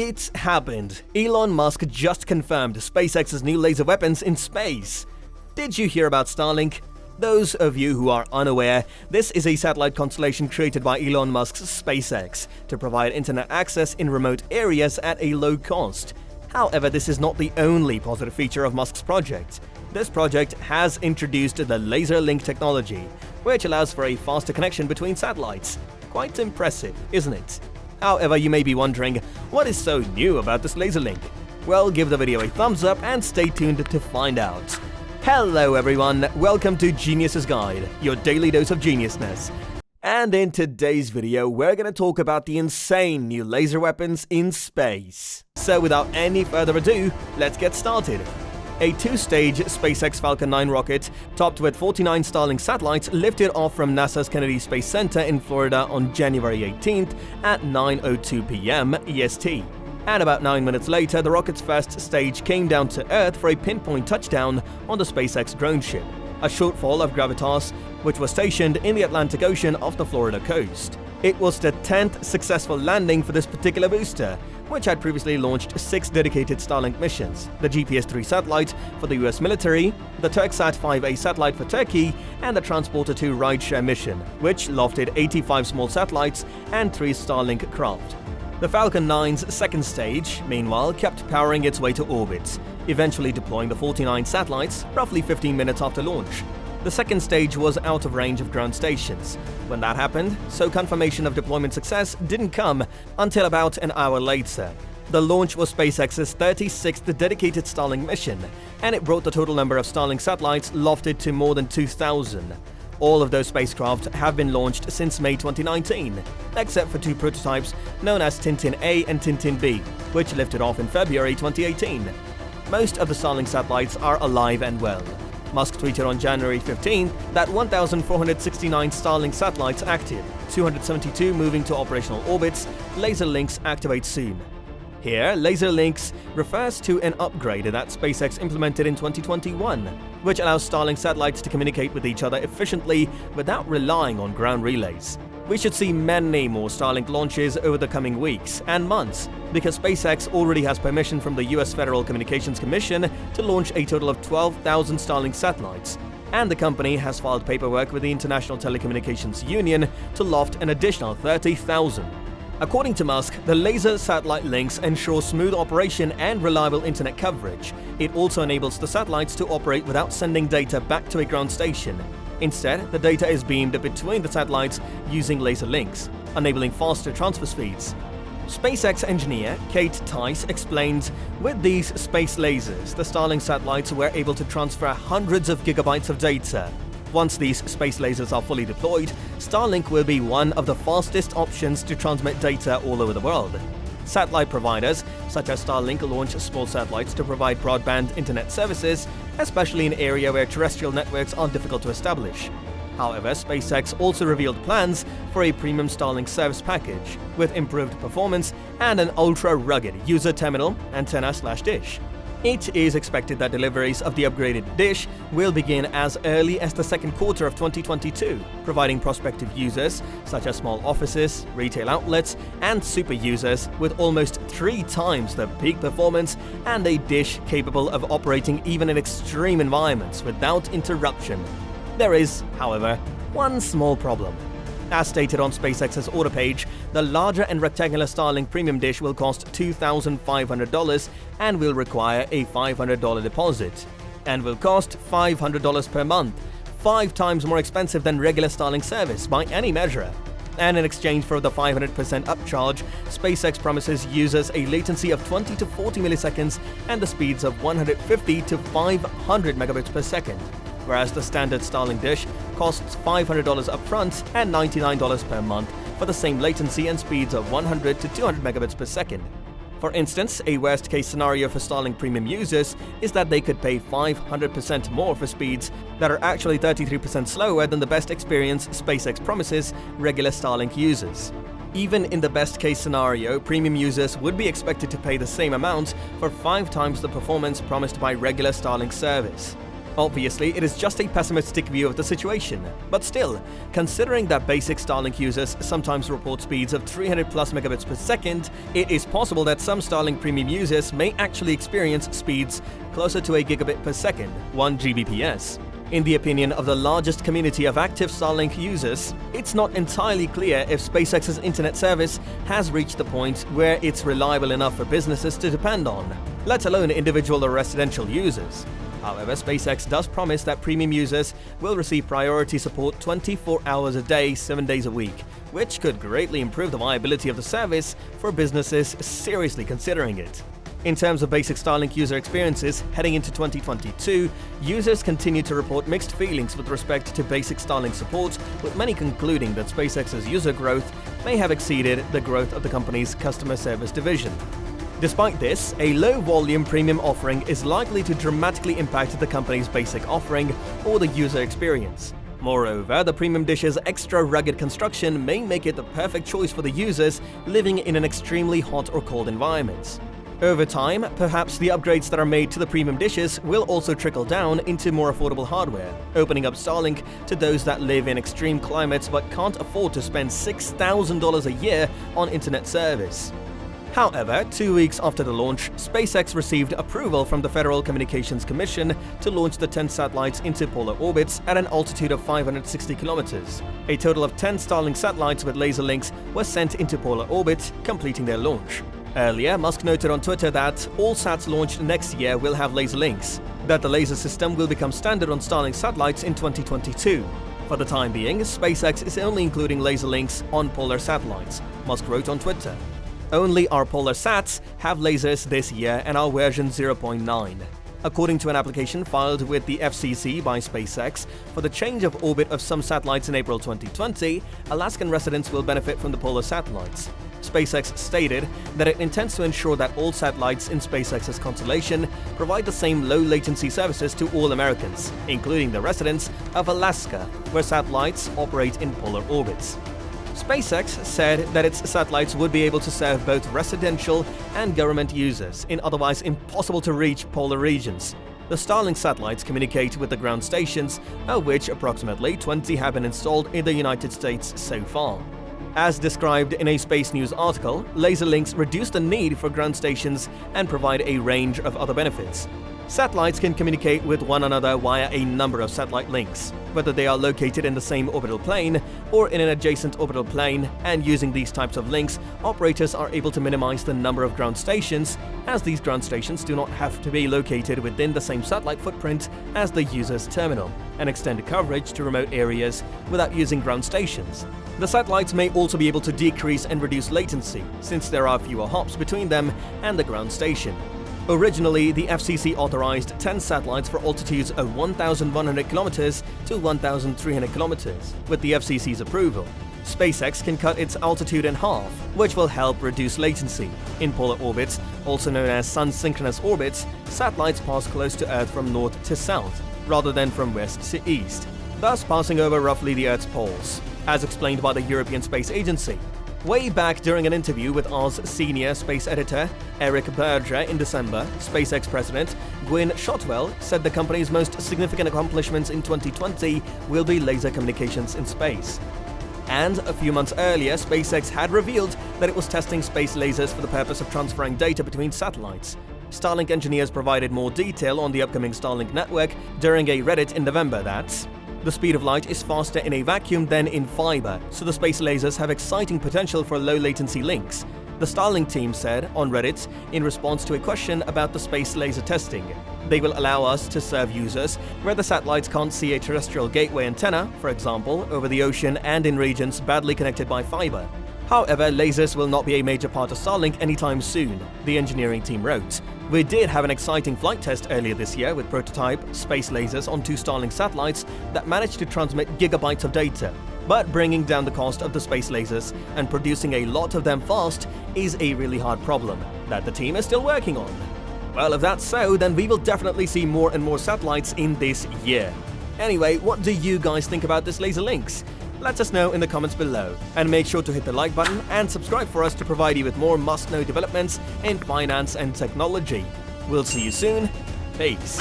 It's happened. Elon Musk just confirmed SpaceX's new laser weapons in space. Did you hear about Starlink? Those of you who are unaware, this is a satellite constellation created by Elon Musk's SpaceX to provide internet access in remote areas at a low cost. However, this is not the only positive feature of Musk's project. This project has introduced the laser link technology, which allows for a faster connection between satellites. Quite impressive, isn't it? However, you may be wondering, what is so new about this laser link? Well, give the video a thumbs up and stay tuned to find out. Hello everyone, welcome to Genius's Guide, your daily dose of geniusness. And in today's video, we're going to talk about the insane new laser weapons in space. So without any further ado, let's get started. A two-stage SpaceX Falcon 9 rocket, topped with 49 Starlink satellites, lifted off from NASA's Kennedy Space Center in Florida on January 18th at 9:02 p.m. EST. And about 9 minutes later, the rocket's first stage came down to Earth for a pinpoint touchdown on the SpaceX drone ship, a shortfall of Gravitas, which was stationed in the Atlantic Ocean off the Florida coast. It was the 10th successful landing for this particular booster, which had previously launched 6 dedicated Starlink missions: the GPS-3 satellite for the US military, the Turksat 5A satellite for Turkey, and the Transporter-2 rideshare mission, which lofted 85 small satellites and 3 Starlink craft. The Falcon 9's second stage, meanwhile, kept powering its way to orbit, eventually deploying the 49 satellites roughly 15 minutes after launch. The second stage was out of range of ground stations when that happened, so confirmation of deployment success didn't come until about an hour later. The launch was SpaceX's 36th dedicated Starlink mission, and it brought the total number of Starlink satellites lofted to more than 2,000. All of those spacecraft have been launched since May 2019, except for 2 prototypes known as Tintin A and Tintin B, which lifted off in February 2018. Most of the Starlink satellites are alive and well. Musk tweeted on January 15th that 1,469 Starlink satellites active, 272 moving to operational orbits, laser links activate soon. Here, laser links refers to an upgrade that SpaceX implemented in 2021, which allows Starlink satellites to communicate with each other efficiently without relying on ground relays. We should see many more Starlink launches over the coming weeks and months, because SpaceX already has permission from the US Federal Communications Commission to launch a total of 12,000 Starlink satellites, and the company has filed paperwork with the International Telecommunications Union to loft an additional 30,000. According to Musk, the laser satellite links ensure smooth operation and reliable internet coverage. It also enables the satellites to operate without sending data back to a ground station. Instead, the data is beamed between the satellites using laser links, enabling faster transfer speeds. SpaceX engineer Kate Tice explains, with these space lasers, the Starlink satellites were able to transfer hundreds of gigabytes of data. Once these space lasers are fully deployed, Starlink will be one of the fastest options to transmit data all over the world. Satellite providers, such as Starlink, launch small satellites to provide broadband internet services, especially in areas where terrestrial networks are difficult to establish. However, SpaceX also revealed plans for a premium Starlink service package, with improved performance and an ultra-rugged user terminal antenna/dish. It is expected that deliveries of the upgraded dish will begin as early as the second quarter of 2022, providing prospective users, such as small offices, retail outlets, and super users, with almost 3 times the peak performance and a dish capable of operating even in extreme environments without interruption. There is, however, one small problem. As stated on SpaceX's order page, the larger and rectangular Starlink premium dish will cost $2,500 and will require a $500 deposit, and will cost $500 per month, 5 times more expensive than regular Starlink service by any measure. And in exchange for the 500% upcharge, SpaceX promises users a latency of 20 to 40 milliseconds and the speeds of 150 to 500 megabits per second. Whereas the standard Starlink dish costs $500 upfront and $99 per month for the same latency and speeds of 100 to 200 megabits per second. For instance, a worst-case scenario for Starlink premium users is that they could pay 500% more for speeds that are actually 33% slower than the best experience SpaceX promises regular Starlink users. Even in the best-case scenario, premium users would be expected to pay the same amount for 5 times the performance promised by regular Starlink service. Obviously, it is just a pessimistic view of the situation, but still, considering that basic Starlink users sometimes report speeds of 300 plus megabits per second, it is possible that some Starlink premium users may actually experience speeds closer to a gigabit per second, 1 Gbps. In the opinion of the largest community of active Starlink users, it's not entirely clear if SpaceX's internet service has reached the point where it's reliable enough for businesses to depend on, let alone individual or residential users. However, SpaceX does promise that premium users will receive priority support 24 hours a day, 7 days a week, which could greatly improve the viability of the service for businesses seriously considering it. In terms of basic Starlink user experiences, heading into 2022, users continue to report mixed feelings with respect to basic Starlink support, with many concluding that SpaceX's user growth may have exceeded the growth of the company's customer service division. Despite this, a low-volume premium offering is likely to dramatically impact the company's basic offering or the user experience. Moreover, the premium dish's extra rugged construction may make it the perfect choice for the users living in an extremely hot or cold environment. Over time, perhaps the upgrades that are made to the premium dishes will also trickle down into more affordable hardware, opening up Starlink to those that live in extreme climates but can't afford to spend $6,000 a year on internet service. However, 2 weeks after the launch, SpaceX received approval from the Federal Communications Commission to launch the 10 satellites into polar orbits at an altitude of 560 kilometers. A total of 10 Starlink satellites with laser links were sent into polar orbit, completing their launch. Earlier, Musk noted on Twitter that all sats launched next year will have laser links, that the laser system will become standard on Starlink satellites in 2022. For the time being, SpaceX is only including laser links on polar satellites, Musk wrote on Twitter. Only our polar sats have lasers this year and our version 0.9. According to an application filed with the FCC by SpaceX for the change of orbit of some satellites in April 2020, Alaskan residents will benefit from the polar satellites. SpaceX stated that it intends to ensure that all satellites in SpaceX's constellation provide the same low-latency services to all Americans, including the residents of Alaska, where satellites operate in polar orbits. SpaceX said that its satellites would be able to serve both residential and government users in otherwise impossible-to-reach polar regions. The Starlink satellites communicate with the ground stations, of which approximately 20 have been installed in the United States so far. As described in a Space News article, laser links reduce the need for ground stations and provide a range of other benefits. Satellites can communicate with one another via a number of satellite links, whether they are located in the same orbital plane or in an adjacent orbital plane, and using these types of links, operators are able to minimize the number of ground stations, as these ground stations do not have to be located within the same satellite footprint as the user's terminal, and extend coverage to remote areas without using ground stations. The satellites may also be able to decrease and reduce latency, since there are fewer hops between them and the ground station. Originally, the FCC authorized 10 satellites for altitudes of 1,100 kilometers to 1,300 kilometers. With the FCC's approval, SpaceX can cut its altitude in half, which will help reduce latency. In polar orbits, also known as sun-synchronous orbits, satellites pass close to Earth from north to south, rather than from west to east, thus passing over roughly the Earth's poles, as explained by the European Space Agency. Way back during an interview with Oz senior space editor Eric Berger in December, SpaceX president Gwynne Shotwell said the company's most significant accomplishments in 2020 will be laser communications in space. And a few months earlier, SpaceX had revealed that it was testing space lasers for the purpose of transferring data between satellites. Starlink engineers provided more detail on the upcoming Starlink network during a Reddit in November that the speed of light is faster in a vacuum than in fiber, so the space lasers have exciting potential for low-latency links, the Starlink team said on Reddit in response to a question about the space laser testing. They will allow us to serve users where the satellites can't see a terrestrial gateway antenna, for example, over the ocean and in regions badly connected by fiber. However, lasers will not be a major part of Starlink anytime soon, the engineering team wrote. We did have an exciting flight test earlier this year with prototype space lasers on 2 Starlink satellites that managed to transmit gigabytes of data. But bringing down the cost of the space lasers and producing a lot of them fast is a really hard problem that the team is still working on. Well, if that's so, then we will definitely see more and more satellites in this year. Anyway, what do you guys think about this laser links? Let us know in the comments below, and make sure to hit the like button and subscribe for us to provide you with more must-know developments in finance and technology. We'll see you soon. Peace.